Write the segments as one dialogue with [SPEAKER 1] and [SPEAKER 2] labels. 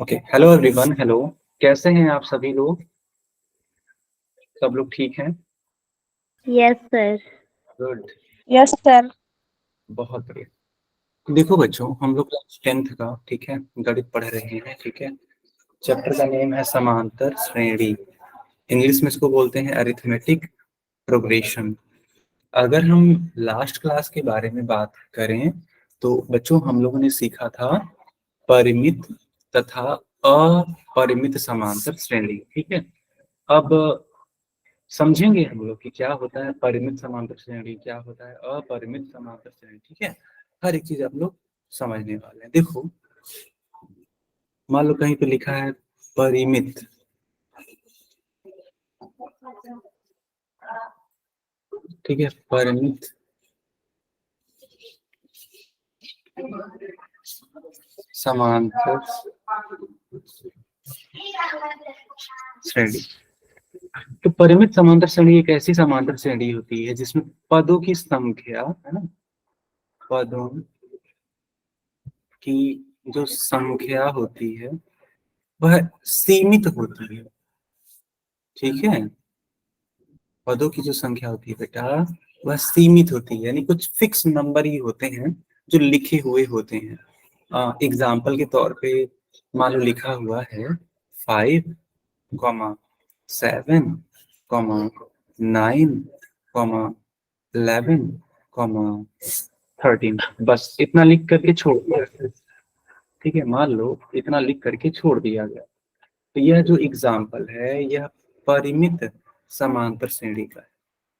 [SPEAKER 1] Okay, hello everyone. Hello, कैसे हैं आप सभी लोग? सब लोग ठीक हैं?
[SPEAKER 2] Yes sir.
[SPEAKER 1] Good.
[SPEAKER 3] Yes sir.
[SPEAKER 1] बहुत बढ़िया। देखो बच्चों, हम लोग क्लास 10th का, ठीक है, गणित पढ़ रहे हैं। ठीक है, चैप्टर का नेम है समांतर श्रेणी। इंग्लिश में इसको बोलते हैं अरिथमेटिक प्रोग्रेशन। अगर हम लास्ट क्लास के बारे में बात करें तो बच्चों हम लोगों ने सीखा था परिमित तथा अपरिमित समांतर श्रेणी। ठीक है, अब समझेंगे हम लोग कि क्या होता है परिमित समांतर श्रेणी, क्या होता है अपरिमित समांतर श्रेणी। ठीक है, हर एक चीज आप लोग समझने वाले हैं। देखो, मान लो कहीं पे लिखा है परिमित, ठीक है, परिमित समांतर श्रेणी। तो परिमित समांतर श्रेणी एक ऐसी समांतर श्रेणी होती है जिसमें पदों की संख्या, है ना, पदों की जो संख्या होती है वह सीमित होती है। ठीक है, पदों की जो संख्या होती है बेटा वह सीमित होती है, यानी कुछ फिक्स नंबर ही होते हैं जो लिखे हुए होते हैं। एग्जाम्पल के तौर पे मान लो लिखा हुआ है 5, 7, 9, 11, बस इतना लिख करके छोड़ दिया। ठीक है, मान लो इतना लिख करके छोड़ दिया गया। तो यह जो एग्जाम्पल है यह परिमित समांतर श्रेणी का है।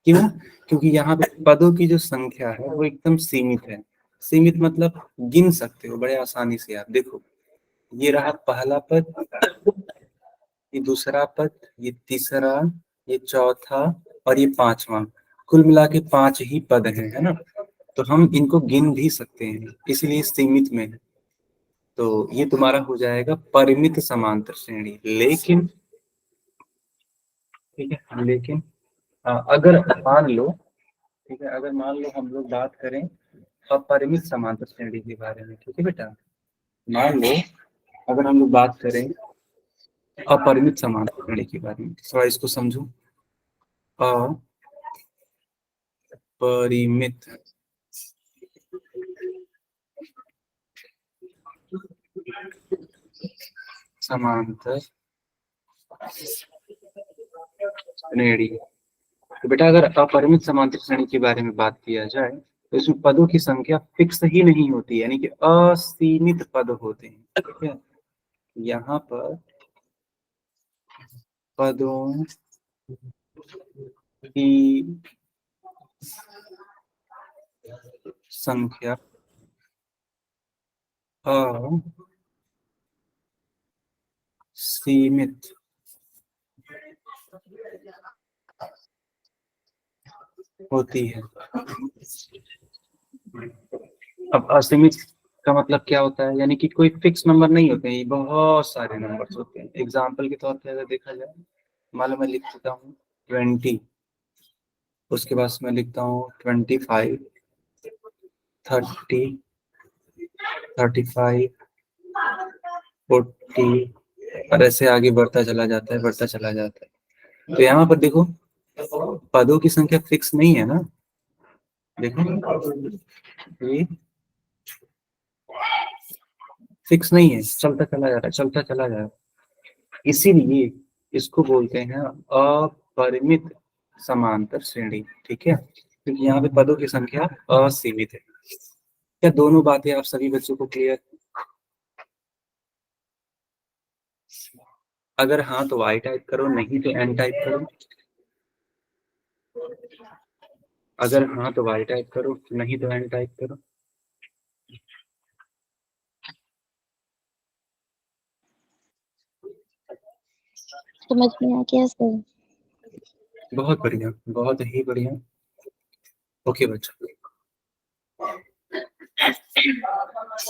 [SPEAKER 1] क्यों? क्योंकि यहाँ पे पदों की जो संख्या है वो एकदम सीमित है। सीमित मतलब गिन सकते हो बड़े आसानी से। आप देखो, ये रहा पहला पद, ये दूसरा पद, ये तीसरा, ये चौथा और ये पांचवा। कुल मिला के 5 ही पद हैं, है ना। तो हम इनको गिन भी सकते हैं, इसलिए सीमित में है। तो ये तुम्हारा हो जाएगा परिमित समांतर श्रेणी। लेकिन ठीक है, लेकिन अगर मान लो, ठीक है, अगर मान लो हम लोग बात करें अपरिमित समांतर श्रेणी के बारे में। ठीक है बेटा, मान लो अगर हम लोग बात करें अपरिमित समांतर श्रेणी के बारे में, थोड़ा इसको समझो। अपरिमित समांतर श्रेणी। तो बेटा अगर अपरिमित समांतर श्रेणी के बारे में बात किया जाए तो इसमें पदों की संख्या फिक्स ही नहीं होती, यानी कि असीमित पद होते हैं। ठीक है, यहाँ पर पदों की संख्या असीमित होती है। अब असीमित का मतलब क्या होता है, यानी कि कोई फिक्स नंबर नहीं होते हैं, ये बहुत सारे नंबर्स होते हैं। एग्जाम्पल के तौर पे अगर देखा जाए, मान लो मैं लिख देता हूँ 20, उसके बाद मैं लिखता हूँ 25, 30, 35, 40 और ऐसे आगे बढ़ता चला जाता है, बढ़ता चला जाता है। तो यहाँ पर देखो पदों की संख्या फिक्स नहीं है ना। देखो ये फिक्स नहीं है, चलता चला जा रहा है, चलता चला जा रहा है। इसीलिए इसको बोलते हैं अपरिमित समांतर श्रेणी। ठीक है, क्योंकि यहाँ पे पदों की संख्या असीमित है। क्या दोनों बातें आप सभी बच्चों को क्लियर? अगर हाँ तो आई टाइप करो, नहीं तो एन टाइप करो। अगर हाँ तो वाई टाइप करो, नहीं तो एन टाइप करो।
[SPEAKER 2] समझ में आ गया सर।
[SPEAKER 1] बहुत बढ़िया, बहुत ही बढ़िया। ओके बच्चों,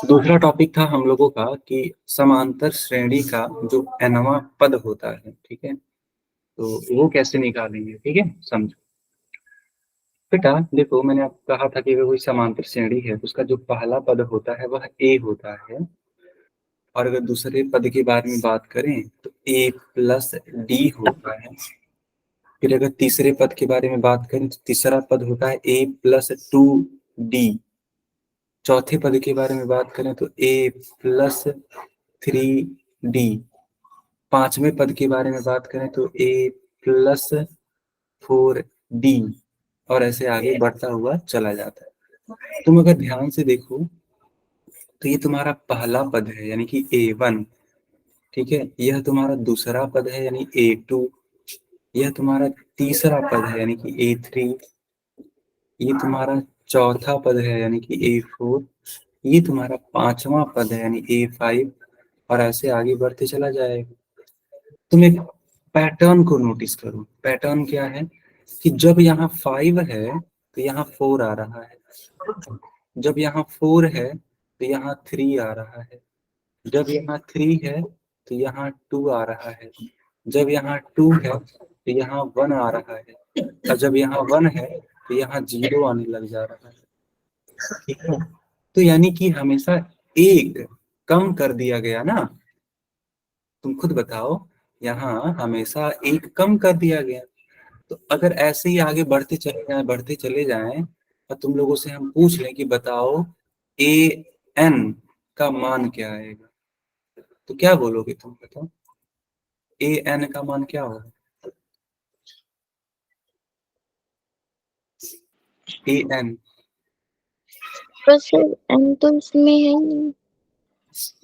[SPEAKER 1] दूसरा टॉपिक था हम लोगों का कि समांतर श्रेणी का जो nवां पद होता है। ठीक है, तो वो कैसे निकालेंगे। ठीक है, समझो बेटा। देखो, मैंने आपको कहा था कि अगर कोई समांतर श्रेणी है तो उसका जो पहला पद होता है वह ए होता है और अगर दूसरे पद के बारे में बात करें तो a प्लस डी होता है। फिर अगर तीसरे पद के बारे में बात करें तो तीसरा पद होता है a प्लस टू डी। चौथे पद के बारे में बात करें तो a प्लस थ्री डी। पांचवें पद के बारे में बात करें तो a प्लस फोर डी, और ऐसे आगे बढ़ता हुआ चला जाता है। तुम अगर ध्यान से देखो तो ये तुम्हारा पहला पद है यानी कि A1, ठीक है। यह तुम्हारा दूसरा पद है यानी A2। यह तुम्हारा तीसरा पद है यानी कि A3। ये तुम्हारा चौथा पद है यानी कि A4। ये तुम्हारा पांचवा पद है यानी A5, और ऐसे आगे बढ़ते चला जाएगा। तुम एक पैटर्न को नोटिस करो। पैटर्न क्या है कि जब यहाँ 5 है तो यहाँ 4 आ रहा है, जब यहाँ 4 है तो यहाँ 3 आ रहा है, जब यहाँ 3 है तो यहाँ 2 आ रहा है, जब यहाँ 2 है तो यहाँ 1 आ रहा है, और जब यहाँ 1 है तो यहाँ 0 आने लग जा रहा है, ठीक है। तो यानी कि हमेशा एक कम कर दिया गया ना। तुम खुद बताओ, यहाँ हमेशा एक कम कर दिया गया। तो अगर ऐसे ही आगे बढ़ते चले जाएं और तुम लोगों से हम पूछ लें कि बताओ ए एन का मान क्या आएगा, तो क्या बोलोगे तुम? बताओ ए एन का मान क्या होगा? ए एन
[SPEAKER 2] पर सर एन तो इसमें है ही नहीं।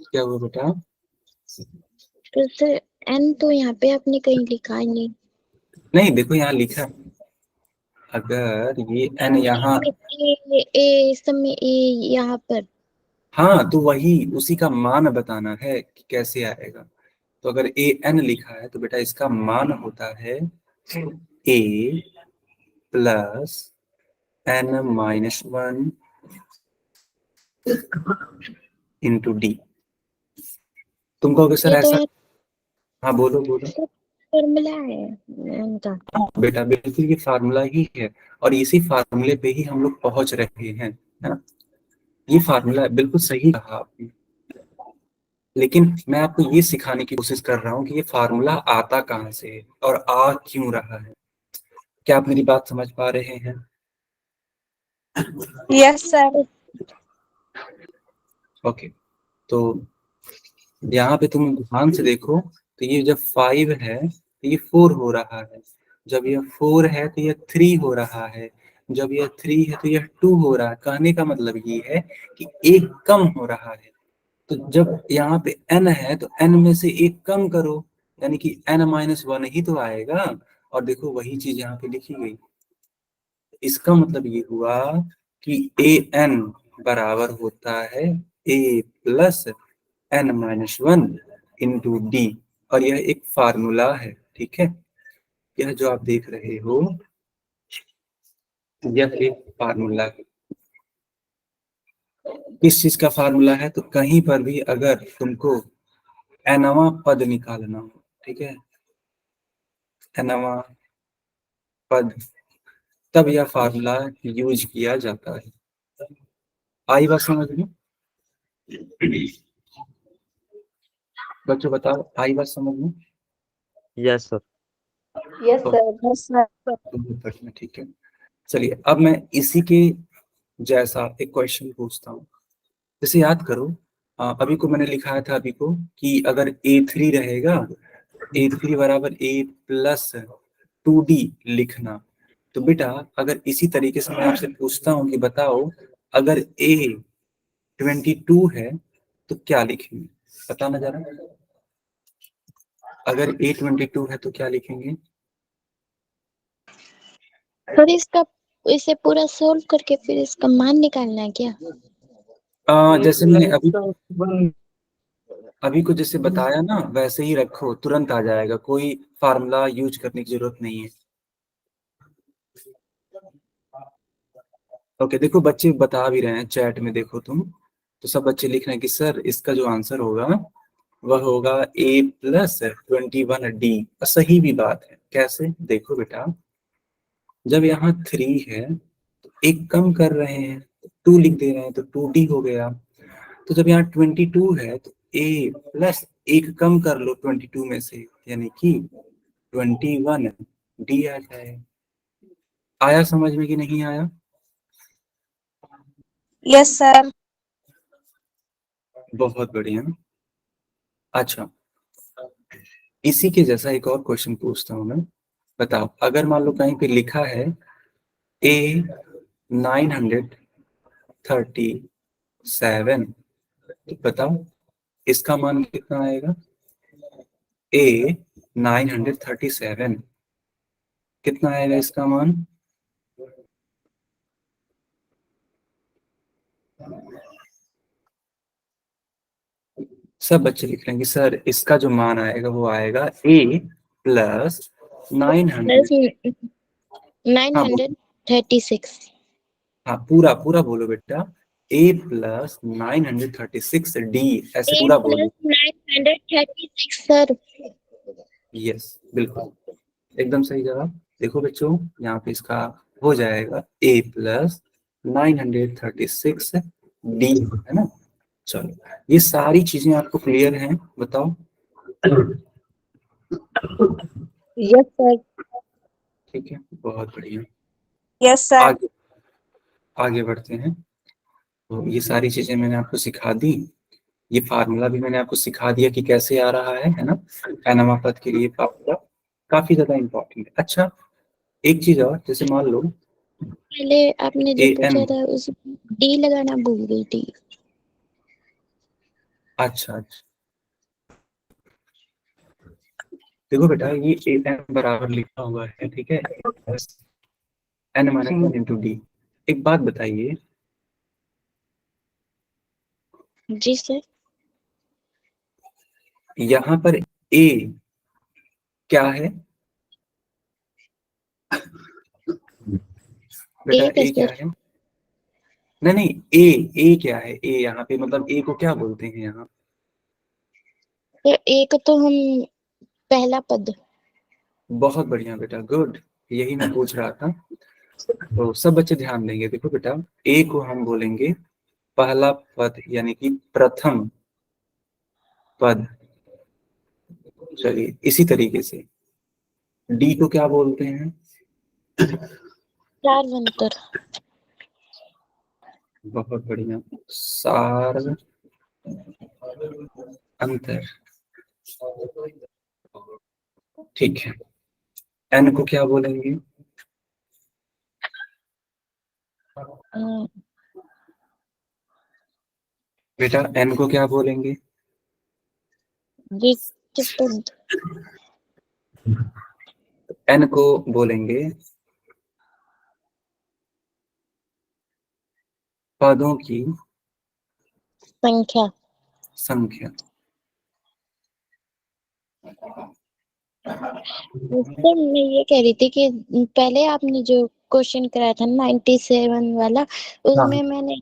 [SPEAKER 1] क्या हुआ बेटा?
[SPEAKER 2] पर सर एन तो यहाँ पे आपने कहीं लिखा ही नहीं।
[SPEAKER 1] नहीं, देखो यहाँ लिखा है, अगर ये एन यहाँ,
[SPEAKER 2] ए समय ए यहाँ पर।
[SPEAKER 1] हाँ तो वही उसी का मान बताना है कि कैसे आएगा। तो अगर ए एन लिखा है तो बेटा इसका मान होता है A plus N minus one into D. तुम कहोगे सर
[SPEAKER 2] ये तो
[SPEAKER 1] ऐसा,
[SPEAKER 2] यार
[SPEAKER 1] हाँ बोलो बोलो।
[SPEAKER 2] फॉर्मूला है इनका।
[SPEAKER 1] हाँ बेटा बिल्कुल ये फार्मूला ही है, और इसी फार्मूले पे ही हम लोग पहुंच रहे हैं, है ना। ये फार्मूला बिल्कुल सही कहा आपने, लेकिन मैं आपको ये सिखाने की कोशिश कर रहा हूँ कि ये फार्मूला आता कहाँ से है और आ क्यों रहा है। क्या आप मेरी बात समझ पा रहे हैं?
[SPEAKER 2] Yes sir.
[SPEAKER 1] ओके, तो यहाँ पे तुम ध्यान से देखो तो ये जब 5 है तो ये 4 हो रहा है, जब यह 4 है तो यह 3 हो रहा है, जब यह 3 है तो यह 2 हो रहा है। कहने का मतलब ये है कि एक कम हो रहा है। तो जब यहाँ पे n है तो n में से एक कम करो, यानी कि n माइनस वन ही तो आएगा। और देखो वही चीज यहाँ पे लिखी गई। इसका मतलब ये हुआ कि ए एन बराबर होता है A plus N minus one into D, और यह एक फार्मूला है, ठीक है। यह जो आप देख रहे हो यह एक फार्मूला है। किस चीज का फार्मूला है? तो कहीं पर भी अगर तुमको एनवा पद निकालना हो, ठीक है, एनवा पद, तब यह फार्मूला यूज किया जाता है। आई बात समझ में? बच्चों बताओ, आई बात समझ में?
[SPEAKER 3] Yes sir.
[SPEAKER 2] Yes sir. Yes sir.
[SPEAKER 1] ठीक है, चलिए अब मैं इसी के जैसा एक क्वेश्चन पूछता हूँ। जैसे याद करो, अभी को मैंने लिखाया था अभी को कि अगर A3 रहेगा, A3 बराबर A प्लस 2D लिखना। तो बेटा अगर इसी तरीके से मैं आपसे पूछता हूँ कि बताओ अगर A22 है तो क्या लिखेंगे? बताना जरा। अगर A22 है तो क्या लिखेंगे?
[SPEAKER 2] सर इसका इसे पूरा सोल्व करके फिर इसका मान निकालना है क्या?
[SPEAKER 1] जैसे मैंने अभी को जैसे बताया ना वैसे ही रखो, तुरंत आ जाएगा, कोई फार्मूला यूज करने की जरूरत नहीं है। ओके, देखो बच्चे बता भी रहे हैं चैट में, देखो तुम तो सब बच्चे लिख रहे हैं कि सर इसका जो आंसर होगा वह होगा A प्लस 21D। सही भी बात है। कैसे? देखो बेटा, जब यहाँ 3 है तो एक कम कर रहे हैं, 2 लिख दे रहे हैं तो 2D हो गया। तो जब यहाँ 22 है तो ए प्लस एक कम कर लो 22 में से, यानी कि 21 डी आ जाए। आया समझ में कि नहीं आया?
[SPEAKER 4] Yes sir.
[SPEAKER 1] बहुत बढ़िया। अच्छा, इसी के जैसा एक और क्वेश्चन पूछता हूं मैं। बताओ, अगर मान लो कहीं पे लिखा है ए 937, तो बताओ इसका मान कितना आएगा? ए 937 कितना आएगा इसका मान? सब बच्चे लिख रहे हैं कि सर इसका जो मान आएगा वो आएगा ए प्लस 900। हाँ बोलो।
[SPEAKER 2] 936।
[SPEAKER 1] हाँ पूरा पूरा बोलो बेटा। ए प्लस 936 डी, ऐसे
[SPEAKER 2] ए
[SPEAKER 1] पूरा
[SPEAKER 2] प्लस
[SPEAKER 1] बोलो।
[SPEAKER 2] 936 सर।
[SPEAKER 1] यस बिल्कुल, एकदम सही जवाब। देखो बच्चों, यहाँ पे इसका हो जाएगा ए प्लस 936 डी, है ना। चलो, ये सारी चीजें आपको क्लियर हैं? बताओ।
[SPEAKER 2] Yes sir.
[SPEAKER 1] ठीक है, बहुत बढ़िया।
[SPEAKER 4] Yes sir.
[SPEAKER 1] आगे आगे बढ़ते हैं। तो ये सारी चीजें मैंने आपको सिखा दी, ये फार्मूला भी मैंने आपको सिखा दिया कि कैसे आ रहा है ना। पैनामा पद के लिए फार्मूला काफी ज्यादा इंपॉर्टेंट है। अच्छा, एक चीज और, जैसे मान लो
[SPEAKER 2] पहले आपने जो
[SPEAKER 1] ए एन।
[SPEAKER 2] पूछा था उस डी लगाना भूल गई थी।
[SPEAKER 1] अच्छा अच्छा, देखो बेटा, ये ए एन बराबर लिखा हुआ है, ठीक है, N minus one into D. एक बात बताइए,
[SPEAKER 2] जी सर।
[SPEAKER 1] यहाँ पर ए क्या है? बेटा
[SPEAKER 2] एक है
[SPEAKER 1] ए क्या
[SPEAKER 2] सर।
[SPEAKER 1] है? नहीं नहीं, ए क्या है? ए यहाँ पे मतलब ए को क्या बोलते हैं यहाँ?
[SPEAKER 2] तो एक तो हम पहला पद।
[SPEAKER 1] बहुत बढ़िया बेटा, गुड, यही मैं पूछ रहा था। तो सब बच्चे ध्यान देंगे। देखो बेटा, ए को हम बोलेंगे पहला पद, यानी कि प्रथम पद। चलिए, इसी तरीके से डी को क्या बोलते हैं?
[SPEAKER 2] सारवंतर।
[SPEAKER 1] बहुत बढ़िया, सार अंतर। ठीक है, एन को क्या बोलेंगे? बेटा एन को क्या बोलेंगे?
[SPEAKER 2] द्वितीय पद।
[SPEAKER 1] एन को बोलेंगे पदों की
[SPEAKER 2] संख्या।
[SPEAKER 1] संख्या।
[SPEAKER 2] सर मैं ये कह रही थी कि पहले आपने जो क्वेश्चन कराया था 97 वाला, उसमें मैंने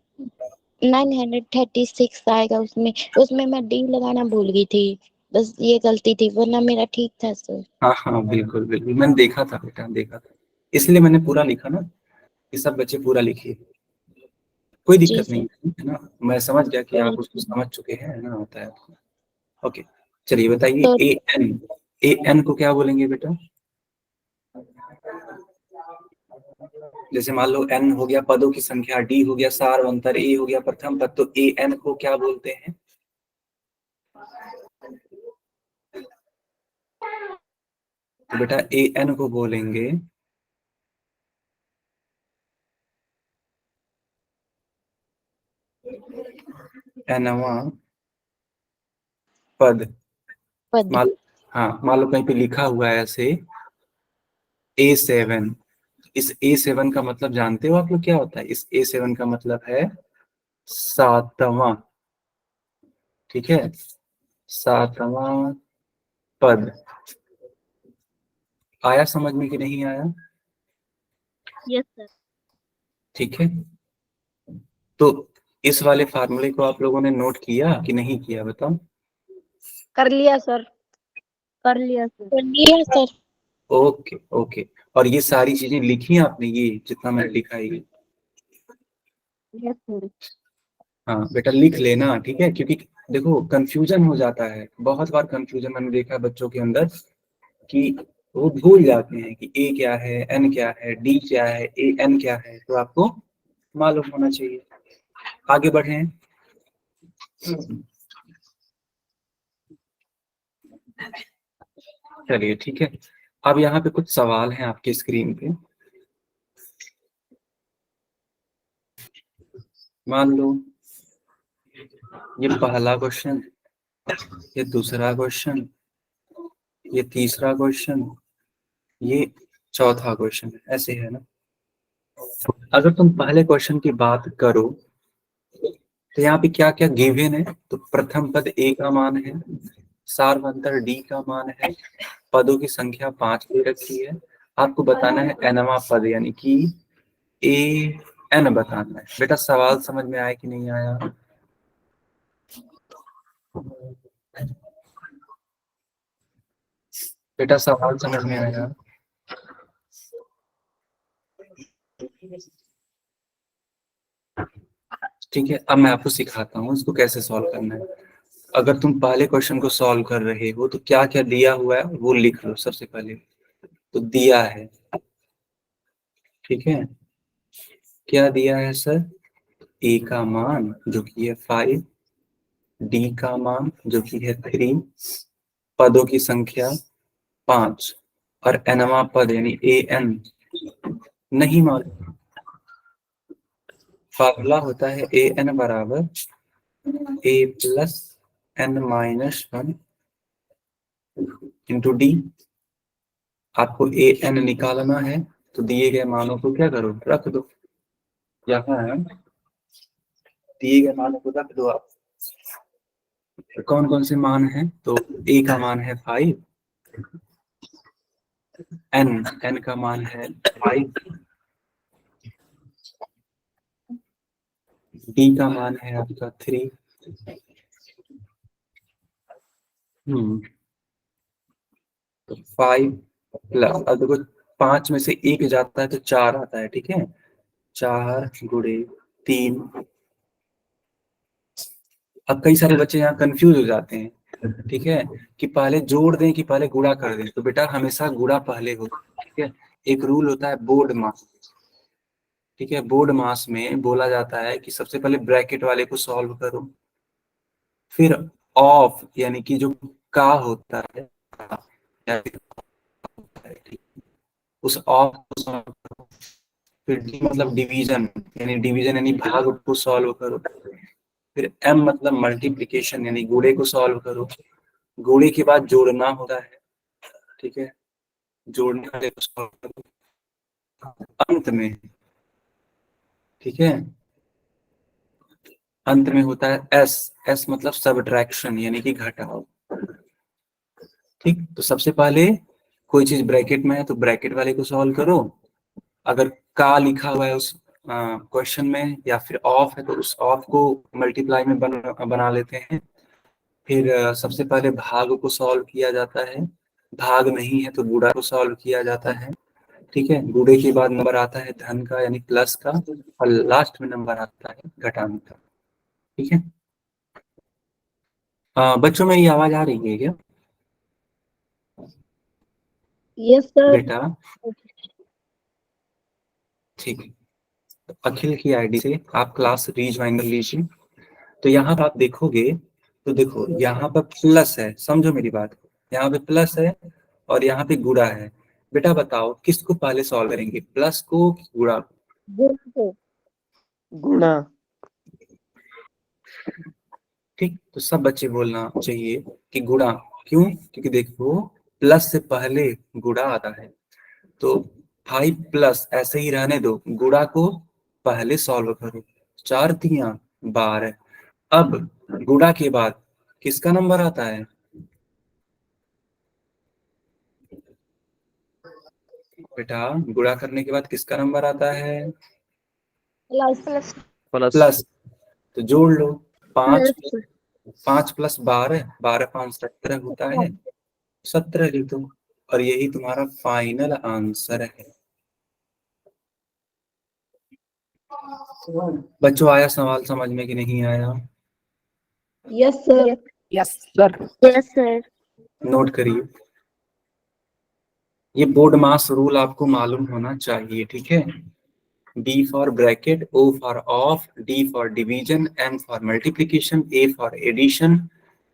[SPEAKER 2] 936 आएगा उसमें उसमें मैं डी लगाना भूल गई थी। बस ये गलती थी, वरना मेरा ठीक था सर।
[SPEAKER 1] हाँ हाँ बिल्कुल बिल्कुल, मैंने देखा था बेटा, देखा था, इसलिए मैंने पूरा लिखा ना, कि सब बच्चे पूरा लिखिए, कोई
[SPEAKER 2] जी
[SPEAKER 1] दिक्कत नहीं
[SPEAKER 2] सर।
[SPEAKER 1] है ना। मैं समझ गया कि आप उसको समझ चुके हैं, है ना, होता है। ओके, चलिए बताइए,
[SPEAKER 2] तो
[SPEAKER 1] ए एन को क्या बोलेंगे बेटा? जैसे मान लो एन हो गया पदों की संख्या, डी हो गया सारवंतर, ए हो गया प्रथम पद, तो ए एन को क्या बोलते हैं? तो बेटा ए एन को बोलेंगे एनवा पद।
[SPEAKER 2] पद।
[SPEAKER 1] हाँ, मान लो कहीं पे लिखा हुआ है ऐसे A7, इस A7 का मतलब जानते हो आप लोग क्या होता है? इस A7 का मतलब है सातवां, ठीक है, सातवां पद। आया समझ में कि नहीं आया?
[SPEAKER 2] Yes sir.
[SPEAKER 1] ठीक है, तो इस वाले फार्मूले को आप लोगों ने नोट किया कि नहीं किया, बताओ।
[SPEAKER 4] कर लिया सर। कर लिया सर।
[SPEAKER 2] कर लिया सर।
[SPEAKER 1] ओके ओके, और ये सारी चीजें लिखी आपने, ये जितना मैंने लिखा है
[SPEAKER 4] यस सर।
[SPEAKER 1] हाँ बेटा लिख लेना, ठीक है, क्योंकि देखो कंफ्यूजन हो जाता है, बहुत बार कंफ्यूजन मैंने देखा है बच्चों के अंदर कि वो भूल जाते हैं कि ए क्या है, एन क्या है, डी क्या है, ए एन क्या है। तो आपको मालूम होना चाहिए। आगे बढ़े। चलिए ठीक है, अब यहाँ पे कुछ सवाल हैं आपके स्क्रीन पे। मान लो ये पहला क्वेश्चन, ये दूसरा क्वेश्चन, ये तीसरा क्वेश्चन, ये चौथा क्वेश्चन, ऐसे है ना। अगर तुम पहले क्वेश्चन की बात करो तो यहाँ पे क्या क्या गिवन है। तो प्रथम पद ए का मान है, सार्वंतर डी का मान है, पदों की संख्या 5 दे रखी है। आपको बताना है एनवा पद यानी कि ए एन बताना है। बेटा सवाल समझ में आया कि नहीं आया? बेटा सवाल समझ में आया? ठीक है, अब मैं आपको सिखाता हूँ इसको कैसे सॉल्व करना है। अगर तुम पहले क्वेश्चन को सॉल्व कर रहे हो तो क्या क्या दिया हुआ है वो लिख लो सबसे पहले। तो दिया है, ठीक है, क्या दिया है सर? ए का मान जो कि है 5, डी का मान जो कि है 3, पदों की संख्या 5 और एनवा पद यानी ए एन नहीं मालूम। फार्मूला होता है ए एन बराबर A plus N minus 1 into D. आपको ए एन निकालना है तो दिए गए मानों को क्या करो, रख दो। यहाँ दिए गए मानों को रख दो आप। कौन कौन से मान हैं? तो ए का मान है 5, एन का मान है 5, डी का मान है आपका 3। तो 5 प्लस, अब देखो 5 में से 1 जाता है तो 4 आता है, ठीक है, 4 गुणे 3। अब कई सारे बच्चे यहाँ कंफ्यूज हो जाते हैं, ठीक है, कि पहले जोड़ दें कि पहले गुणा कर दें। तो बेटा हमेशा गुणा पहले हो, ठीक है। एक रूल होता है बोर्ड मास, ठीक है, बोर्ड मास में बोला जाता है कि सबसे पहले ब्रैकेट वाले को सॉल्व करो, फिर ऑफ यानी कि जो का होता है उस ऑफ को सॉल्व करो, फिर डी मतलब डिवीजन यानी भाग को सॉल्व करो, फिर एम मतलब मल्टीप्लिकेशन यानी गुणे को सॉल्व करो। गुणे के बाद जोड़ना होता है, ठीक है, जोड़ने वाले को सॉल्व करो अंत में, ठीक है, अंत में होता है एस। एस मतलब सबट्रैक्शन यानी कि घटाओ। ठीक, तो सबसे पहले कोई चीज ब्रैकेट में है तो ब्रैकेट वाले को सॉल्व करो। अगर का लिखा हुआ है उस क्वेश्चन में या फिर ऑफ है तो उस ऑफ को मल्टीप्लाई में बना लेते हैं। फिर सबसे पहले भाग को सॉल्व किया जाता है, भाग नहीं है तो गुणा को सॉल्व किया जाता है, ठीक है। गुणे के बाद नंबर आता है धन का यानी प्लस का, और लास्ट में नंबर आता है घटाने का, ठीक है। बच्चों में ये आवाज आ रही है क्या
[SPEAKER 4] यस सर।
[SPEAKER 1] बेटा? ठीक है, तो अखिल की आईडी से आप क्लास रीज्वाइन कर लीजिए। तो यहाँ पर आप देखोगे तो देखो यहाँ पर प्लस है, समझो मेरी बात, यहाँ पे प्लस है और यहाँ पे गुणा है। बेटा बताओ किसको पहले सॉल्व करेंगे, प्लस को कि गुणा को?
[SPEAKER 3] गुणा।
[SPEAKER 1] ठीक, तो सब बच्चे बोलना चाहिए कि गुणा। क्यों? क्योंकि देखो प्लस से पहले गुणा आता है। तो 5 प्लस ऐसे ही रहने दो, गुणा को पहले सॉल्व करो। 4 तिया 12। अब गुणा के बाद किसका नंबर आता है? बेटा गुणा करने के बाद किसका नंबर आता है?
[SPEAKER 4] Plus plus
[SPEAKER 3] plus.
[SPEAKER 1] प्लस। तो जोड़ लो, 5
[SPEAKER 4] प्लस
[SPEAKER 1] 5 प्लस 12, 12 5 17 होता है, 17 लिख दो और यही तुम्हारा फाइनल आंसर है। बच्चों आया सवाल समझ में कि नहीं आया?
[SPEAKER 4] Yes sir.
[SPEAKER 5] Yes sir.
[SPEAKER 2] Yes sir.
[SPEAKER 1] Note करिए, ये बोर्ड मास रूल आपको मालूम होना चाहिए, ठीक है। B for bracket, O for off, D for division, M for multiplication, A for addition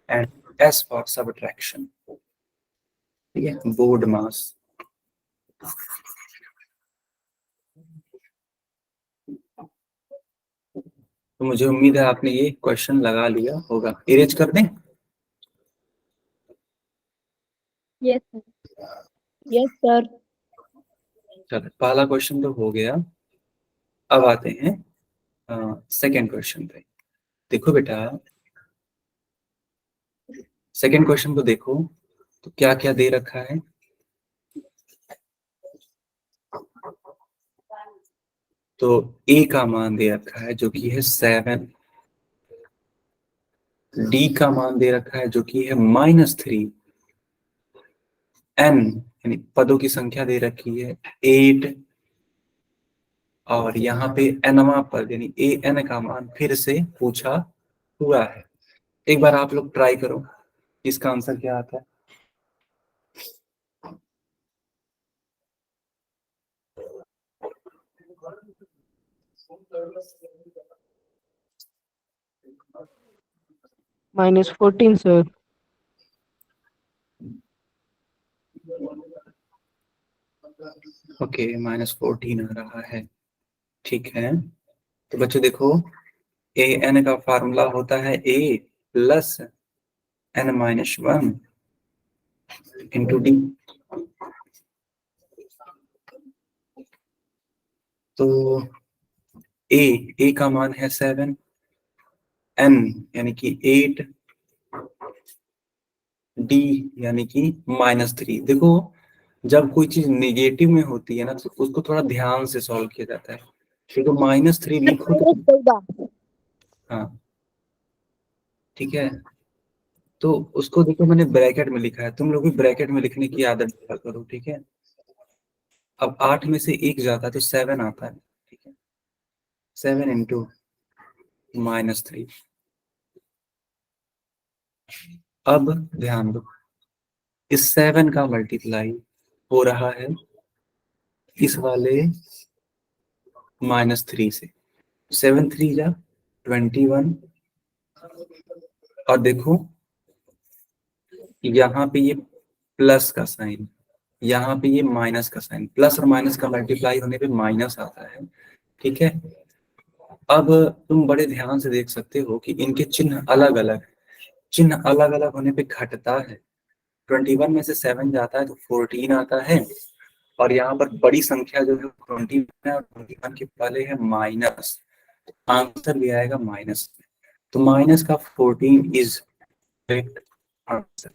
[SPEAKER 1] and S for subtraction, ठीक है, बोर्ड मास। तो मुझे उम्मीद है आपने ये क्वेश्चन लगा लिया होगा। इरेज कर दें?
[SPEAKER 4] Yes sir. Yes sir.
[SPEAKER 1] चलो, पहला क्वेश्चन तो हो गया। अब आते हैं सेकेंड क्वेश्चन पे। देखो बेटा, सेकेंड क्वेश्चन को देखो तो क्या क्या दे रखा है। तो A का मान दे रखा है जो कि है 7, D का मान दे रखा है जो कि है -3, N यानी पदों की संख्या दे रखी है 8, और यहाँ पे nवां पद यानी AN का मान फिर से पूछा हुआ है। एक बार आप लोग ट्राई करो, इसका आंसर क्या आता है।
[SPEAKER 5] -14 सर।
[SPEAKER 1] ओके, -14 आ रहा है, ठीक है। तो बच्चों देखो, AN का फार्मूला होता है A plus N-1 into D। तो A का मान है 7, N यानी कि 8, D यानी कि -3। देखो, जब कोई चीज नेगेटिव में होती है ना तो उसको थोड़ा ध्यान से सॉल्व किया जाता है। देखो -3 लिखो तो, हाँ ठीक है। तो उसको देखो, मैंने ब्रैकेट में लिखा है, तुम लोग भी ब्रैकेट में लिखने की आदत डाला करो, ठीक है। अब 8 में से 1 जाता है तो 7 आता है, ठीक है। 7 इंटू -3। अब ध्यान दो, इस 7 का मल्टीप्लाई हो रहा है इस वाले -3 से। 7 3 जा 21, और देखो यहाँ पे ये प्लस का साइन, यहाँ पे ये माइनस का साइन, प्लस और माइनस का मल्टीप्लाई होने पे माइनस आता है, ठीक है। अब तुम बड़े ध्यान से देख सकते हो कि इनके चिन्ह अलग अलग, चिन्ह अलग अलग होने पे घटता है। 21 में से 7 जाता है तो 14 आता है, और यहाँ पर बड़ी संख्या जो है 21 है और 21 के पहले है माइनस, आंसर भी आएगा माइनस। तो माइनस का 14 इज करेक्ट आंसर।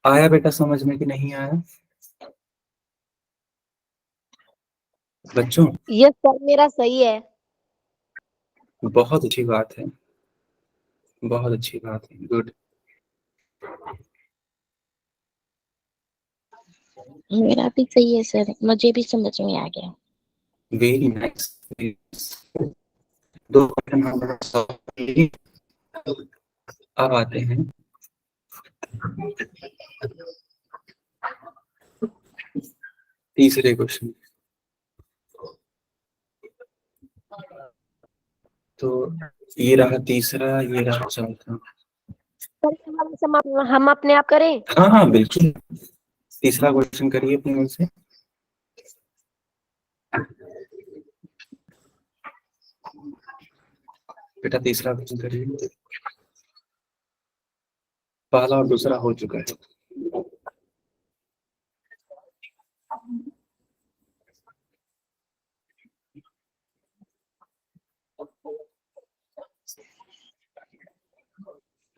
[SPEAKER 1] आया बेटा समझ में कि नहीं आया बच्चों?
[SPEAKER 4] यस सर, मेरा सही है।
[SPEAKER 1] बहुत अच्छी बात है, बहुत अच्छी बात है, गुड।
[SPEAKER 2] मेरा भी सही है सर, मुझे भी समझ में आ गया।
[SPEAKER 1] Very nice. दो क्वेश्चन हम सॉल्व कर लिए। अब आते हैं तीसरे क्वेश्चन। तो ये रहा तीसरा, ये रहा चौथा।
[SPEAKER 4] सर, हम अपने आप करें।
[SPEAKER 1] हाँ हाँ बिल्कुल, तीसरा क्वेश्चन करिए अपने मन से। बेटा तीसरा क्वेश्चन करिए, पहला और दूसरा हो चुका है।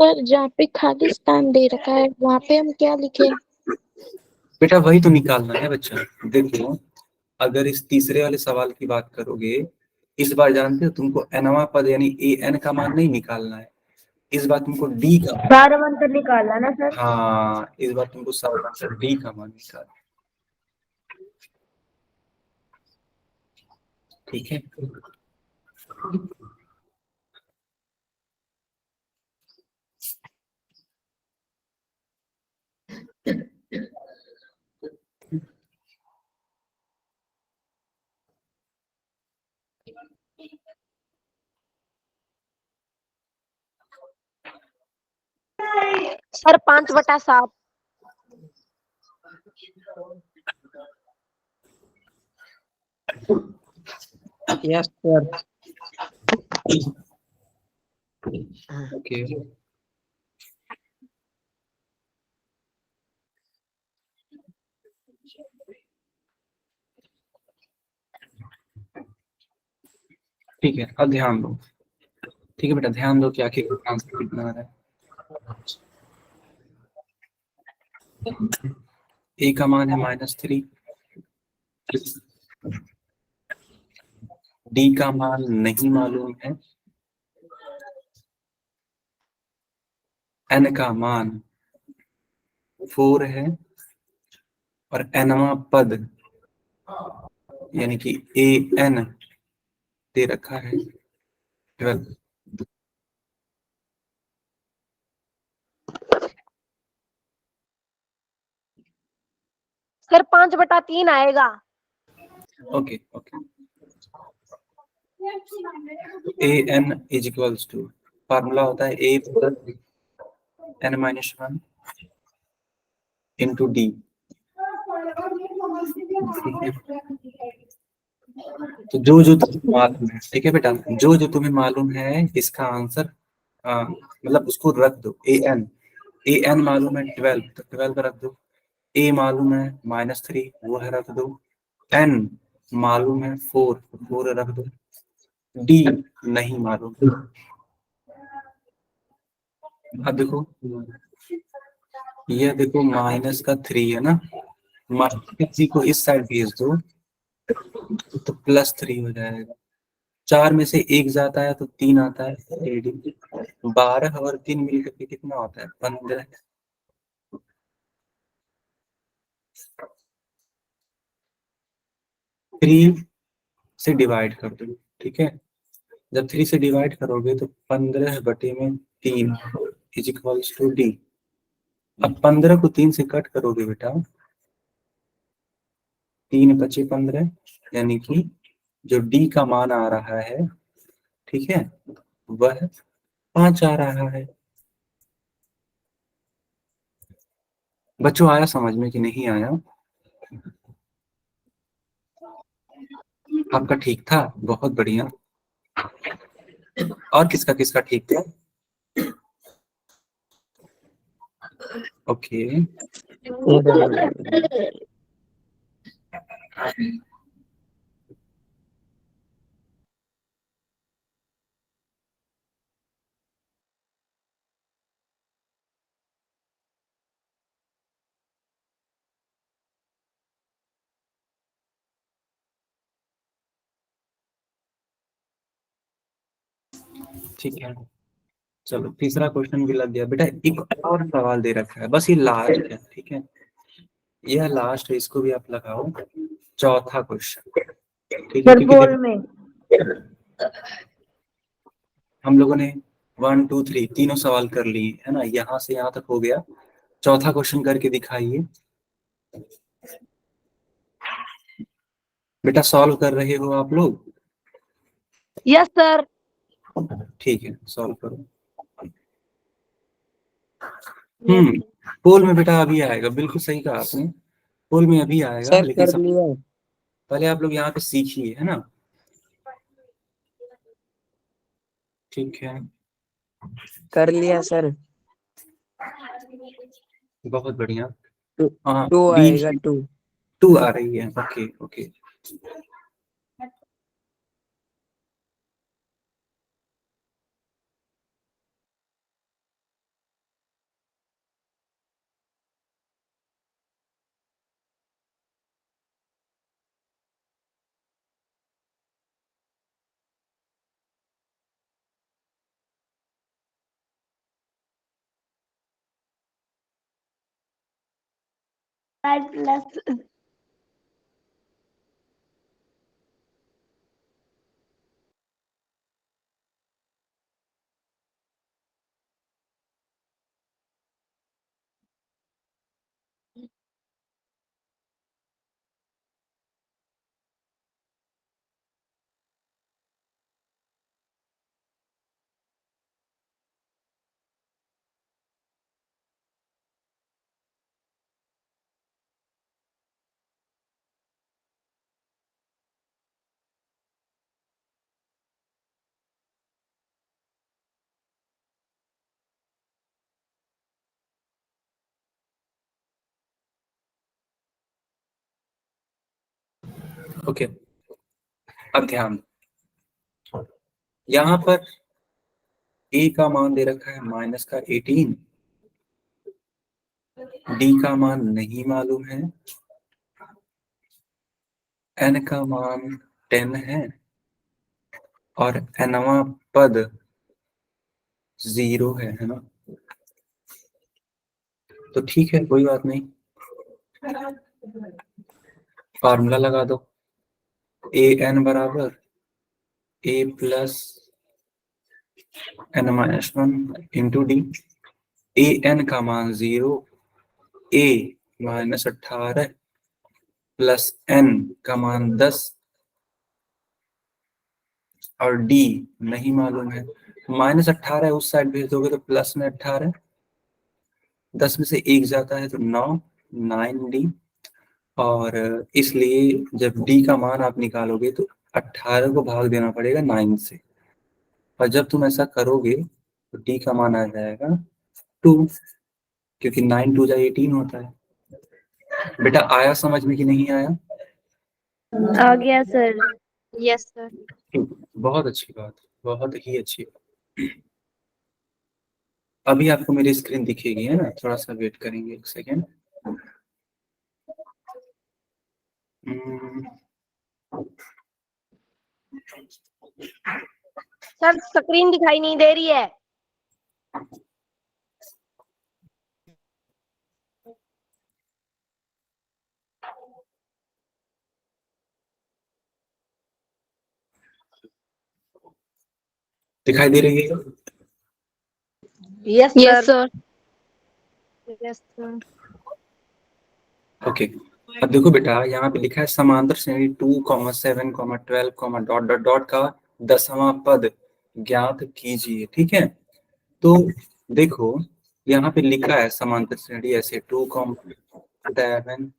[SPEAKER 2] पर जहाँ पे खाली स्थान दे रखा है वहाँ पे हम क्या लिखे?
[SPEAKER 1] बेटा वही तो निकालना है बच्चा। देखो, अगर इस तीसरे वाले सवाल की बात करोगे, इस बार जानते हो तुमको nवां पद यानी an का मान नहीं निकालना है, इस बार तुमको d का,
[SPEAKER 4] सारा मंत्र निकालना ना सर।
[SPEAKER 1] हाँ इस बार तुमको सावधान से d का मान निकालना, ठीक है।
[SPEAKER 4] सर 5/7।
[SPEAKER 5] Yes, sir.
[SPEAKER 1] ओके ठीक है, अब ध्यान दो। ठीक है बेटा, ध्यान दो कि आखिर आंसर कितना आ रहा है। ए का मान है -3, डी का मान नहीं मालूम है, एन का मान 4 है, और एनवा पद यानी कि ए एन दे रखा है 12।
[SPEAKER 4] सर 5/3 आएगा।
[SPEAKER 1] Okay okay, a n is equals to, formula होता है A plus n-1 into D. तो जो जो तुम्हें मालूम है, ठीक है बेटा, जो जो तुम्हें मालूम है इसका आंसर मतलब उसको रख दो। ए एन मालूम है 12, तो 12 रख दो। ए मालूम है -3, वो है रख दो। एन मालूम है 4, 4 रख दो। डी नहीं मालूम। अब देखो, ये देखो -3 है ना, -3 को इस साइड भेज दो तो +3 हो जाएगा। 4 में से 1 जाता है तो 3 आता है, 12 और 3 मिलकर के कितना होता है, 15। 3 से डिवाइड कर दो, ठीक है। जब 3 से डिवाइड करोगे तो 15/3 इज इक्वल्स टू डी। अब 15 को 3 से कट करोगे बेटा, 3 बचे 15, यानी कि जो डी का मान आ रहा है, ठीक है, वह 5 आ रहा है। बच्चों आया समझ में कि नहीं आया? आपका ठीक था, बहुत बढ़िया। और किसका किसका ठीक था? ओके ठीक है, चलो तीसरा क्वेश्चन भी लग गया बेटा। एक और सवाल दे रखा है, बस ये लास्ट है, ठीक है, यह लास्ट है, इसको भी आप लगाओ। चौथा क्वेश्चन, ठीक है,
[SPEAKER 4] सर
[SPEAKER 1] क्योंकि
[SPEAKER 4] पोल में।
[SPEAKER 1] हम लोगों ने 1 2 3 तीनों सवाल कर लिए है ना, यहाँ से यहाँ तक हो गया। चौथा क्वेश्चन करके दिखाइए बेटा। सॉल्व कर रहे हो आप लोग?
[SPEAKER 4] Yes sir.
[SPEAKER 1] ठीक है, सॉल्व करो।
[SPEAKER 4] यस
[SPEAKER 1] पोल में बेटा अभी आएगा, बिल्कुल सही कहा आपने, पोल में अभी आएगा,
[SPEAKER 5] सर
[SPEAKER 1] लेकिन
[SPEAKER 5] कर लिया।
[SPEAKER 1] पहले आप लोग यहाँ पे सीखिए, है ना। ठीक है,
[SPEAKER 5] कर लिया सर।
[SPEAKER 1] बहुत बढ़िया।
[SPEAKER 5] टू
[SPEAKER 1] हाँ,
[SPEAKER 5] टू
[SPEAKER 1] बी
[SPEAKER 5] आएगा 2।
[SPEAKER 1] 2 आ रही है, ओके ओके।
[SPEAKER 4] प्लस
[SPEAKER 1] ओके, अब ध्यान, यहां पर a का मान दे रखा है माइनस का 18, d का मान नहीं मालूम है, n का मान 10 है और nवां पद 0 है ना। तो ठीक है, कोई बात नहीं, फार्मूला लगा दो, a n बराबर a plus n minus 1 into D. a n का मान 0, a माइनस 18 प्लस n का मान 10 और d नहीं मालूम है। माइनस 18 उस साइड भेज दोगे तो प्लस में 18, 10 में से 1 जाता है तो 9d, और इसलिए जब d का मान आप निकालोगे तो 18 को भाग देना पड़ेगा 9 से, और जब तुम ऐसा करोगे तो d का मान आ जाएगा 2, क्योंकि 9 2 जा 18 होता है। बेटा आया समझ में कि नहीं आया?
[SPEAKER 4] आ गया सर।
[SPEAKER 2] Yes sir.
[SPEAKER 1] बहुत अच्छी बात, बहुत ही अच्छी बात। अभी आपको मेरी स्क्रीन दिखेगी है ना, थोड़ा सा वेट करेंगे एक सेकेंड।
[SPEAKER 4] सर स्क्रीन दिखाई नहीं दे रही है।
[SPEAKER 1] दिखाई दे रही है?
[SPEAKER 4] Yes
[SPEAKER 2] yes
[SPEAKER 4] sir.
[SPEAKER 2] Sir. Yes sir.
[SPEAKER 1] Okay, अब देखो बेटा, यहाँ पे लिखा है समांतर श्रेणी 2, 7, 12, डॉट डॉट डॉट का 10वां पद ज्ञात कीजिए। ठीक है, तो देखो यहाँ पे लिखा है समांतर श्रेणी ऐसे 2, 7,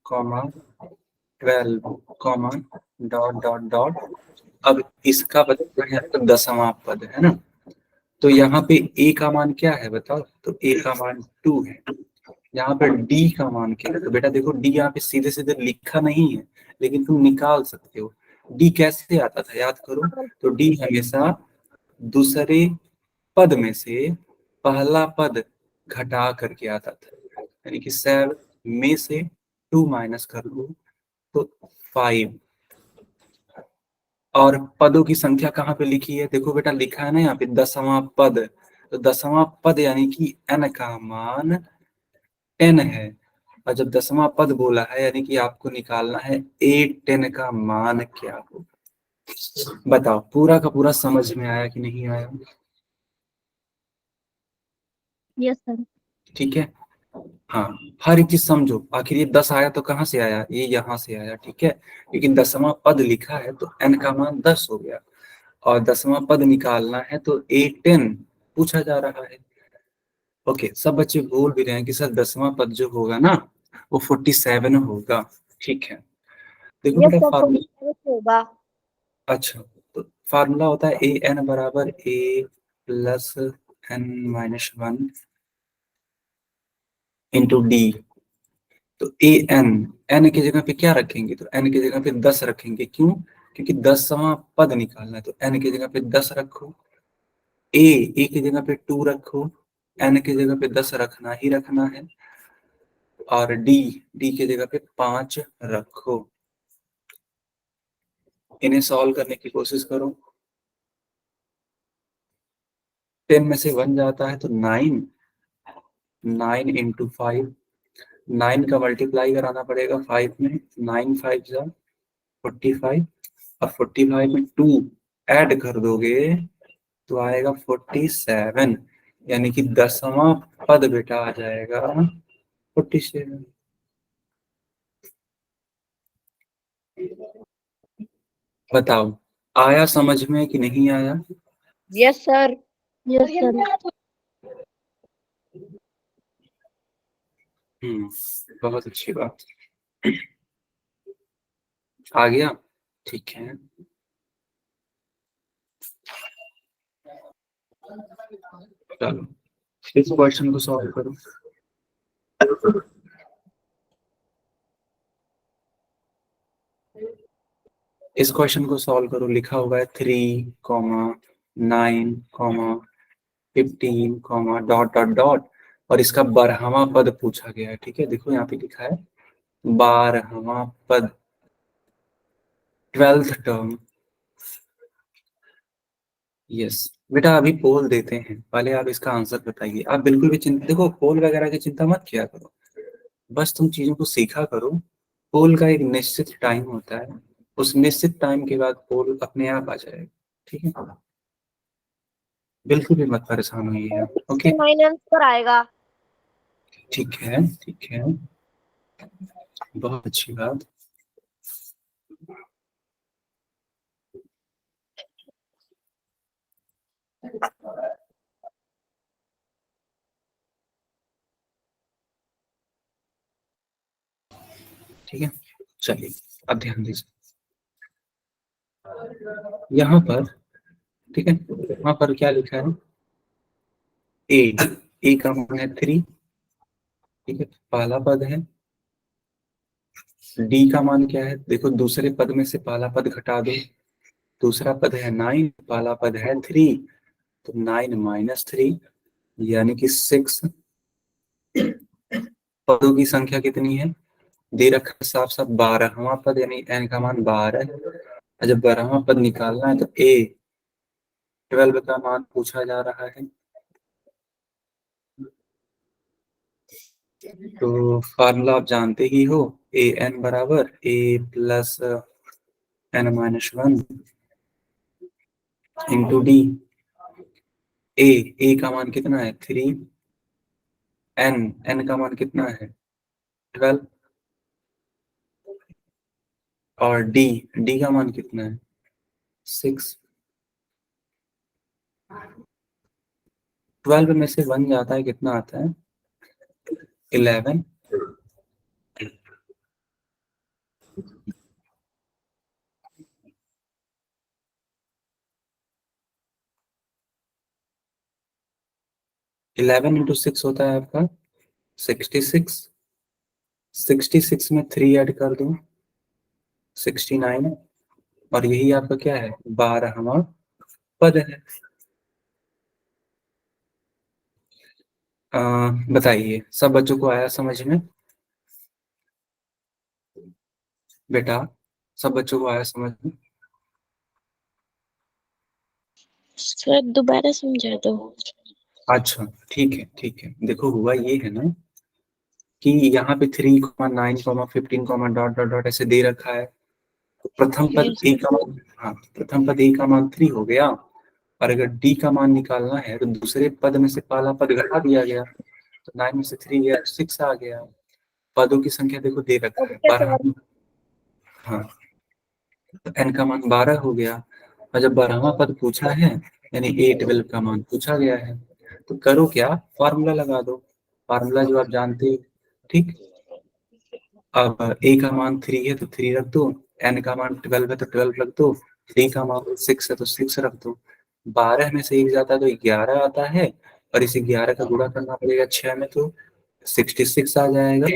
[SPEAKER 1] 12, डॉट डॉट डॉट। अब इसका बता है तो 10वां पद है ना, तो यहाँ पे a का मान क्या है बताओ? तो a का मान 2 है। यहाँ पर d का मान क्या है? तो बेटा देखो d यहाँ पे सीधे सीधे लिखा नहीं है, लेकिन तुम निकाल सकते हो। d कैसे आता था याद करो, तो d हमेशा दूसरे पद में से पहला पद घटा करके आता था, यानी कि 7 में से 2 माइनस कर लो तो 5। और पदों की संख्या कहाँ पे लिखी है? देखो बेटा लिखा है ना यहाँ पे 10वां पद, तो 10वां पद यानी कि n का मान 10 है, और जब 10वां पद बोला है यानी कि आपको निकालना है 8 10 का मान क्या हो। बताओ पूरा का पूरा समझ में आया कि नहीं आया?
[SPEAKER 4] Yes sir.
[SPEAKER 1] ठीक है, हाँ, हर एक चीज समझो। आखिर ये 10 आया तो कहाँ से आया? ये यहाँ से आया, ठीक है, लेकिन 10वां पद लिखा है तो n का मान 10 हो गया, और 10वां पद निकालना है तो 8 10 पूछा जा रहा है। ओके, सब बच्चे बोल भी रहे हैं कि सर 10वां पद जो होगा ना वो 47 होगा। ठीक है, देखो
[SPEAKER 4] यस
[SPEAKER 1] बेटा
[SPEAKER 4] सर,
[SPEAKER 1] फार्मूला,
[SPEAKER 4] होगा।
[SPEAKER 1] अच्छा, तो फार्मूला होता है ए एन बराबर a plus n-1 into D. तो ए एन, एन की जगह पे क्या रखेंगे? तो एन की जगह पे 10 रखेंगे। क्यों? क्योंकि 10वां पद निकालना है, तो एन की जगह पे 10 रखो। ए की जगह पे 2 रखो, एन की जगह पे 10 रखना ही रखना है, और डी की जगह पे 5 रखो। इन्हें सॉल्व करने की कोशिश करो। 10 में से 1 जाता है तो 9 इंटू 5, 9 का मल्टीप्लाई कराना पड़ेगा 5 में, 9 5 जा 45, और 45 में 2 ऐड कर दोगे तो आएगा 47, यानी कि 10वां पद बेटा आ जाएगा 47। बताओ आया समझ में कि नहीं आया?
[SPEAKER 4] Yes sir. Yes sir.
[SPEAKER 1] बहुत अच्छी बात, आ गया, ठीक है। चलो इस क्वेश्चन को सॉल्व करो। इस क्वेश्चन को सॉल्व करो, लिखा हुआ है 3,9,15, डॉट डॉट डॉट, और इसका 12वां पद पूछा गया है। ठीक है, देखो यहाँ पे लिखा है 12वां पद, 12th टर्म। यस बेटा, अभी पोल देते हैं, पहले आप इसका आंसर बताइए। आप बिल्कुल भी चिंता, देखो पोल वगैरह की चिंता मत किया करो, बस तुम चीजों को सीखा करो। पोल का एक निश्चित टाइम होता है, उस निश्चित टाइम के बाद पोल अपने आप आ जाएगा। ठीक है, बिल्कुल भी मत परेशान होइए। ओके,
[SPEAKER 4] 9 आंसर आएगा।
[SPEAKER 1] ठीक है, ठीक है, बहुत अच्छी बात। ठीक है, चलिए अब ध्यान दीजिए यहाँ पर। ठीक है, यहाँ पर क्या लिखा है, ए का मान है 3। ठीक है, पहला पद है। डी का मान क्या है, देखो दूसरे पद में से पहला पद घटा दो, दूसरा पद है 9, पहला पद है 3, तो 9 माइनस 3 यानी कि 6। पदों की संख्या कितनी है, दे रखा है साफ साफ 12वां पद, यानी एन का मान 12 है। और जब 12वां पद निकालना है तो ए 12 का मान पूछा जा रहा है। तो फार्मूला आप जानते ही हो, ए एन बराबर A plus N minus 1 into D. A का मान कितना है 3, एन का मान कितना है 12, और डी का मान कितना है 6। 12 में से 1 जाता है, कितना आता है 11। इलेवन इंटू 6 होता है आपका 66। 66 में 3 ऐड कर दो 69, और यही आपका क्या है 12वां पद है। बताइए सब बच्चों को आया समझ में बेटा, सब बच्चों को आया समझ में?
[SPEAKER 2] सर दोबारा समझा दो।
[SPEAKER 1] अच्छा ठीक है, ठीक है, देखो हुआ ये है ना कि यहाँ पे 3,9,15, डॉट डॉट डॉट ऐसे दे रखा है। तो प्रथम पद
[SPEAKER 2] Yes.
[SPEAKER 1] ए का मान, हाँ प्रथम पद ए का मान 3 हो गया, और अगर डी का मान निकालना है तो दूसरे पद में से पहला पद घटा दिया गया, तो 9 में से 3 गया 6 आ गया। पदों की संख्या देखो दे रखा है
[SPEAKER 4] ओके
[SPEAKER 1] 12।
[SPEAKER 4] सर।
[SPEAKER 1] हाँ, तो एन का मान 12 हो गया, और जब 12वां पद पूछा है यानी ए 12 का मान पूछा गया है, तो करो क्या, फार्मूला लगा दो, फार्मूला जो आप जानते हो। ठीक, अब ए का मान 3 है तो 3 रख दो, एन का मान 12 है तो 12 रख दो, डी का मान 6 है तो 6 रख दो। 12 में से 1 जाता है तो 11 आता है, और इस 11 का गुणा करना पड़ेगा 6 में, तो 66 आ जाएगा,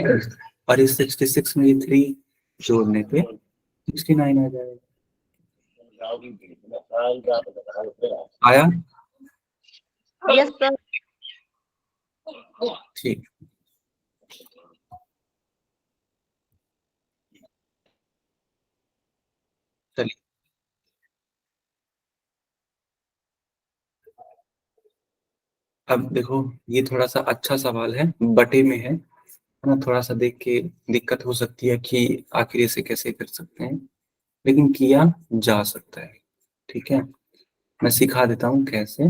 [SPEAKER 1] और इस 66 में ये 3 जोड़ने पे 69 आ जाएगा। आया?
[SPEAKER 4] Yes sir.
[SPEAKER 1] ठीक, चलिए अब देखो, ये थोड़ा सा अच्छा सवाल है, बटे में है ना, थोड़ा सा देख के दिक्कत हो सकती है कि आखिर इसे कैसे कर सकते हैं, लेकिन किया जा सकता है। ठीक है, मैं सिखा देता हूँ कैसे।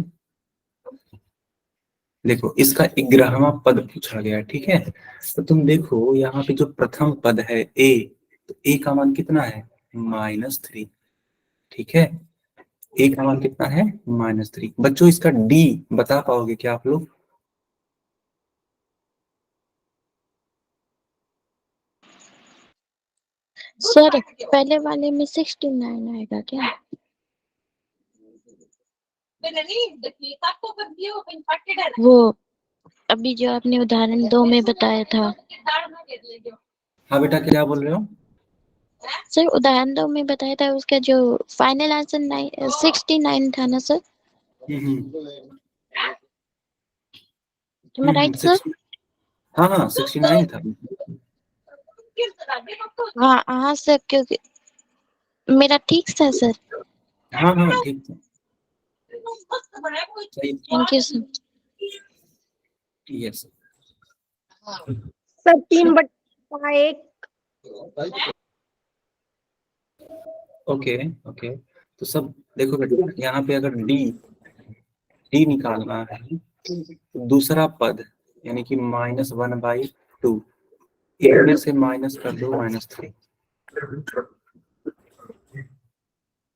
[SPEAKER 1] देखो इसका 11वां पद पूछा गया है। ठीक है, तो तुम देखो यहाँ पे जो प्रथम पद है ए, तो ए का मान कितना है -3। ठीक है, ए का मान कितना है -3। बच्चों इसका डी बता पाओगे क्या आप लोग?
[SPEAKER 2] सर पहले वाले में 69 आएगा क्या? वो अभी जो आपने उदाहरण 2 में बताया था।
[SPEAKER 1] हाँ बेटा, क्या बोल रहे हो?
[SPEAKER 2] सर उदाहरण 2 में बताया था उसका जो फाइनल आंसर 69 था ना सर? Right sir?
[SPEAKER 1] 60 हाँ 69 था।
[SPEAKER 2] हाँ हाँ सर, क्योंकि मेरा ठीक था सर।
[SPEAKER 1] हाँ ठीक था, सही।
[SPEAKER 2] Thank you sir.
[SPEAKER 1] Yes.
[SPEAKER 4] Sir 3/1।
[SPEAKER 1] Okay okay, तो सब देखो बेटा, यहाँ पे अगर डी निकालना है तो दूसरा पद यानी कि -1/2, एक में से माइनस कर दो -3,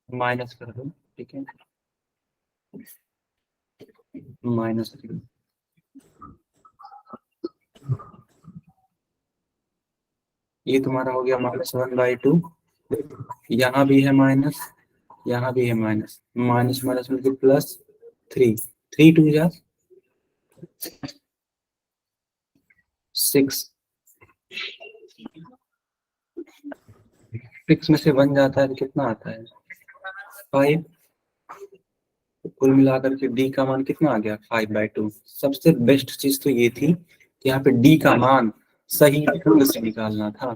[SPEAKER 1] माइनस कर दो, ठीक है, -3। ये तुम्हारा हो गया -1/2। यहाँ भी है माइनस, यहाँ भी है माइनस, माइनस माइनस में +3, 3 2 जा 6, 6 में से 1 जाता है तो कितना आता है 5। तो कुल मिलाकर के डी का मान कितना आ गया 5/2। सबसे बेस्ट चीज तो ये थी कि यहाँ पे डी का मान सही ढंग से निकालना था,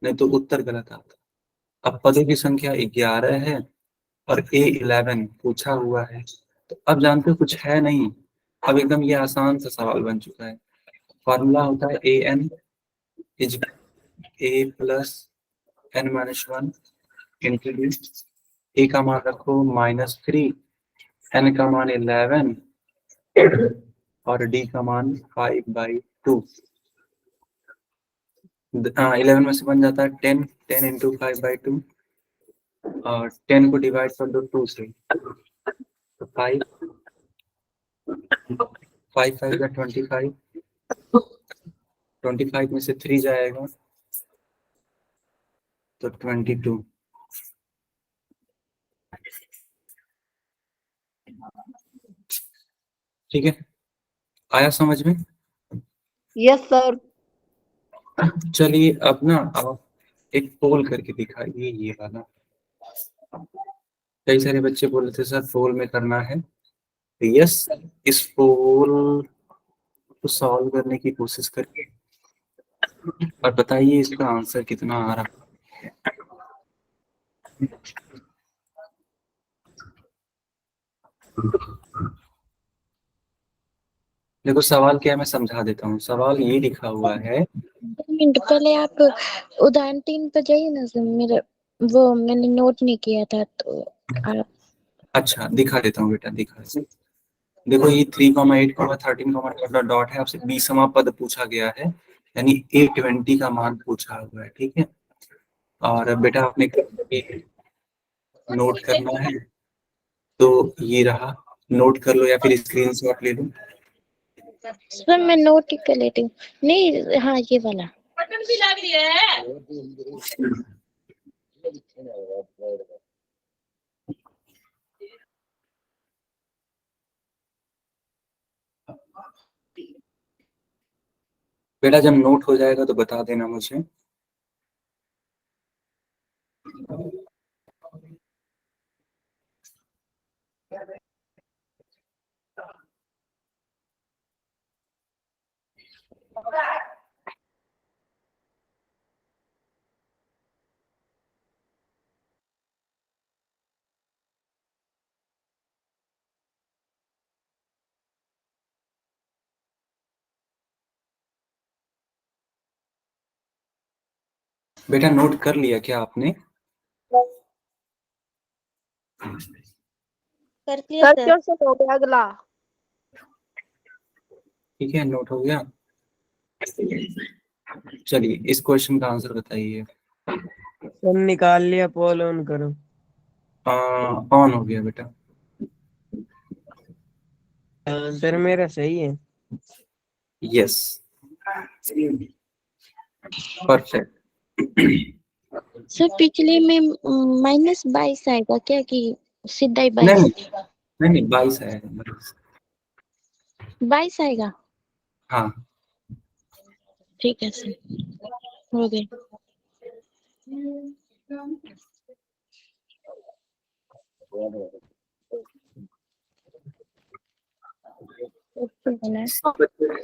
[SPEAKER 1] नहीं तो उत्तर गलत आता। अब पदों की संख्या 11 है और A11 पूछा हुआ है, तो अब जानते हो कुछ है नहीं, अब एकदम ये आसान सा सवाल बन चुका है। फॉर्मूला होता है AN is A plus N-1 into D. A का मान रखो -3, N का मान 11 और डी का मान 5/2। 11 में से बन जाता है 10, 10 इंटू 5/2 और 10 को डिवाइड कर दो 2 से, तो 5 5 5 का 25, 25 में से 3 जाएगा तो 22। ठीक है, आया समझ में?
[SPEAKER 4] Yes sir.
[SPEAKER 1] चलिए अब ना आप एक पोल करके दिखाइए ये वाला। कई सारे बच्चे बोल रहे थे सर पोल में करना है, तो यस, इस पोल को सॉल्व करने की कोशिश करिए और बताइए इसका आंसर कितना आ रहा। देखो सवाल क्या है, मैं समझा देता हूँ। सवाल ये लिखा हुआ है,
[SPEAKER 2] 2 मिनट पहले आप उदाहरण 3 पे जाइए ना सर, मेरा वो मैंने नोट नहीं किया था तो आप।
[SPEAKER 1] अच्छा दिखा देता हूँ बेटा, दिखा देता हूँ। देखो ये 3,8, 13, डॉट है, आपसे 20वां पद पूछा गया है, यानी A20 का मान पूछा हुआ है, ठीक है। और बेटा आपने नोट करना है तो ये रहा, नोट कर लो या फिर स्क्रीनशॉट ले लो।
[SPEAKER 2] सर मैं नोट ही कर लेती हूँ। नहीं, हाँ ये वाला।
[SPEAKER 1] बेटा जब नोट हो जाएगा तो बता देना मुझे। बेटा नोट कर लिया क्या आपने?
[SPEAKER 2] कर लिया
[SPEAKER 4] सर
[SPEAKER 2] सर।
[SPEAKER 4] क्वेश्चन हो गया अगला।
[SPEAKER 1] ठीक है, नोट हो गया। चलिए इस क्वेश्चन का आंसर बताइए।
[SPEAKER 5] सर निकाल लिया, पोल ऑन करो।
[SPEAKER 1] ऑन हो गया बेटा।
[SPEAKER 5] सर मेरा सही है।
[SPEAKER 1] Yes, perfect.
[SPEAKER 2] सर पिछले में -22 आएगा क्या कि सीधा ही
[SPEAKER 1] नहीं
[SPEAKER 2] 22?
[SPEAKER 1] नहीं नहीं, 22 है।
[SPEAKER 2] 22 आएगा।
[SPEAKER 1] हाँ
[SPEAKER 2] ठीक है सर, हो गया।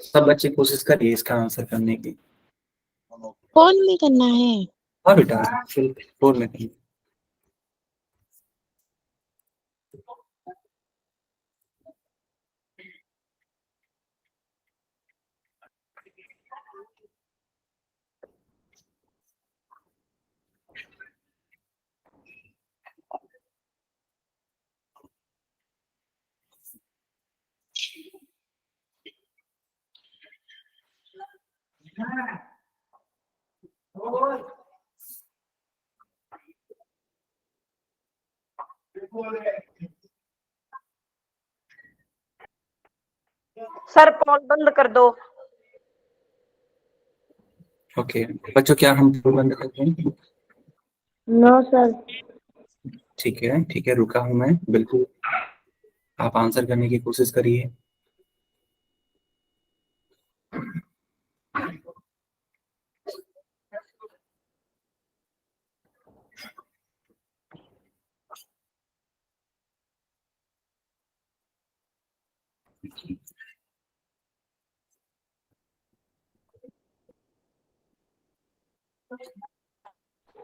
[SPEAKER 1] सब बच्चे कोशिश करिए इसका आंसर करने की।
[SPEAKER 2] फोन में करना है।
[SPEAKER 1] हाँ बेटा, फोन में करिए।
[SPEAKER 4] सर पोल बंद कर दो।
[SPEAKER 1] ओके बच्चों, क्या हम पोल बंद कर दें?
[SPEAKER 4] No sir.
[SPEAKER 1] ठीक है ठीक है, रुका हूं मैं बिल्कुल। आप आंसर करने की कोशिश करिए।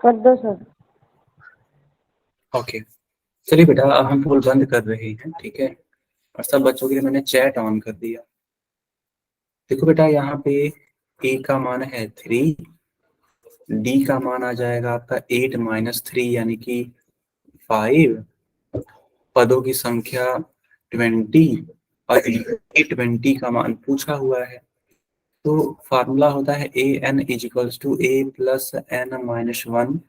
[SPEAKER 4] कर दो सर।
[SPEAKER 1] ओके चलिए बेटा, अब हम पोल बंद कर रहे हैं, ठीक है। और सब बच्चों के लिए मैंने चैट ऑन कर दिया। देखो बेटा, यहाँ पे ए का मान है 3, डी का मान आ जाएगा आपका 8 - 3 यानी कि 5, पदों की संख्या 20 और A20 का मान पूछा हुआ है। तो फार्मूला होता है an = a + n - 1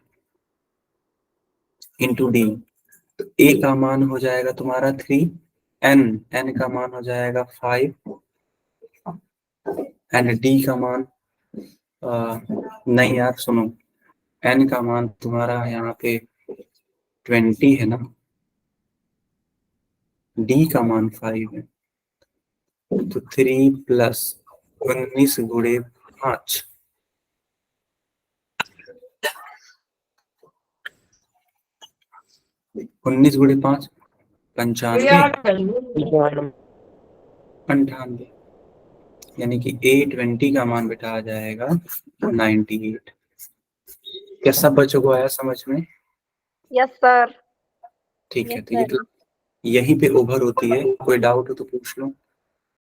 [SPEAKER 1] × d। तो a का मान हो जाएगा तुम्हारा 3, n का मान हो जाएगा 5 एंड d का मान नहीं यार सुनो, n का मान तुम्हारा यहाँ पे 20 है ना, d का मान 5 है। तो 3 + 19 × 5, 19 × 5 95, 98, यानी कि A20 का मान बेटा आ जाएगा 98। क्या सब बच्चों को आया समझ में?
[SPEAKER 4] Yes sir.
[SPEAKER 1] ठीक है,
[SPEAKER 4] Yes,
[SPEAKER 1] तो ये तो यहीं पे ओवर होती है, कोई डाउट हो तो पूछ लो।